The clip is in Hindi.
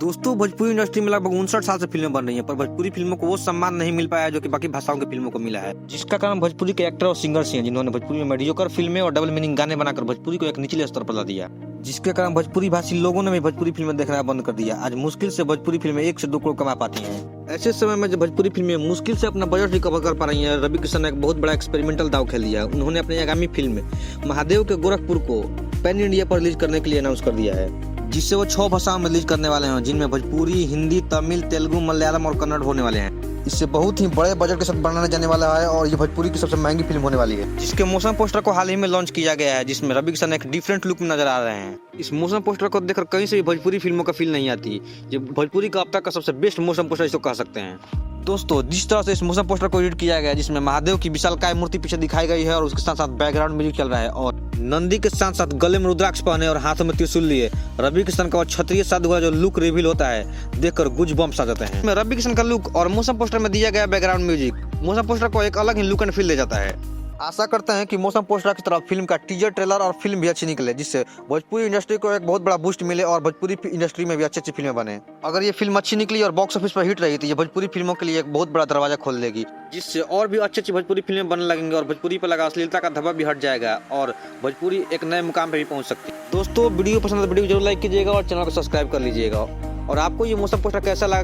दोस्तों, भोजपुरी इंडस्ट्री में लगभग 59 साल से फिल्में बन रही हैं, पर भोजपुरी फिल्मों को वो सम्मान नहीं मिल पाया जो कि बाकी भाषाओं की फिल्मों को मिला है। जिसका कारण भोजपुरी के एक्टर और सिंगर्स हैं, जिन्होंने भोजपुरी में मेडियोकर फिल्में और डबल मीनिंग गाने बनाकर भोजपुरी को एक निचले स्तर पर ला दिया, जिसके कारण भोजपुरी भाषी लोगों ने भी भोजपुरी फिल्में देखना बंद कर दिया। आज मुश्किल से भोजपुरी फिल्में 1 से 2 करोड़ कमा पाती हैं। ऐसे समय में जब भोजपुरी फिल्में मुश्किल से अपना बजट रिकवर कर पा रही हैं, रवि किशन ने एक बहुत बड़ा एक्सपेरिमेंटल दाव खेल दिया। उन्होंने अपनी आगामी फिल्म महादेव के गोरखपुर को पैन इंडिया पर रिलीज करने के लिए अनाउंस कर दिया है, जिससे वो 6 भाषाओं में रिलीज करने वाले हैं, जिनमें भोजपुरी, हिंदी, तमिल, तेलुगु, मलयालम और कन्नड़ होने वाले हैं। इससे बहुत ही बड़े बजट के साथ बनाने जाने वाला है और ये भोजपुरी की सबसे महंगी फिल्म होने वाली है, जिसके मोशन पोस्टर को हाल ही में लॉन्च किया गया है, जिसमें रवि किशन एक डिफरेंट लुक में नजर आ रहे हैं। इस मोशन पोस्टर को देखकर कहीं से भी भोजपुरी फिल्मों का फील नहीं आती। ये भोजपुरी का अब तक का सबसे बेस्ट मोशन पोस्टर इसको कह सकते हैं। दोस्तों, जिस तरह से इस मोशन पोस्टर को एडिट किया गया है, जिसमें महादेव की विशालकाय मूर्ति पीछे दिखाई गई है और उसके साथ साथ बैकग्राउंड म्यूजिक चल रहा है, और नंदी के साथ साथ गले में रुद्राक्ष पहने और हाथों में त्रिशूल लिए रवि किशन का क्षत्रिय साधु का जो लुक रिवील होता है, देखकर गुज बम्स आ जाते हैं। इसमें रवि किशन का लुक और मोशन पोस्टर में दिया गया बैकग्राउंड म्यूजिक मोशन पोस्टर को एक अलग ही लुक एंड फील दे जाता है। आशा करते हैं कि मोशन पोस्टर की तरह फिल्म का टीजर, ट्रेलर और फिल्म भी अच्छी निकले, जिससे भोजपुरी इंडस्ट्री को एक बहुत बड़ा बूस्ट मिले और भोजपुरी इंडस्ट्री में भी अच्छी अच्छी फिल्में बने। अगर ये फिल्म अच्छी निकली और बॉक्स ऑफिस पर हिट रही तो ये भोजपुरी फिल्मों के लिए एक बहुत बड़ा दरवाजा खोल देगी, जिससे और भी अच्छी अच्छी भोजपुरी फिल्में बनने लगेंगी और भोजपुरी पर लगा अश्लीलता का धब्बा भी हट जाएगा और भोजपुरी एक नए मुकाम पे भी पहुंच सकती है। दोस्तों, वीडियो पसंद है तो वीडियो जरूर लाइक कीजिएगा और चैनल को सब्सक्राइब कर लीजिएगा। और आपको ये मोशन पोस्टर कैसा लगा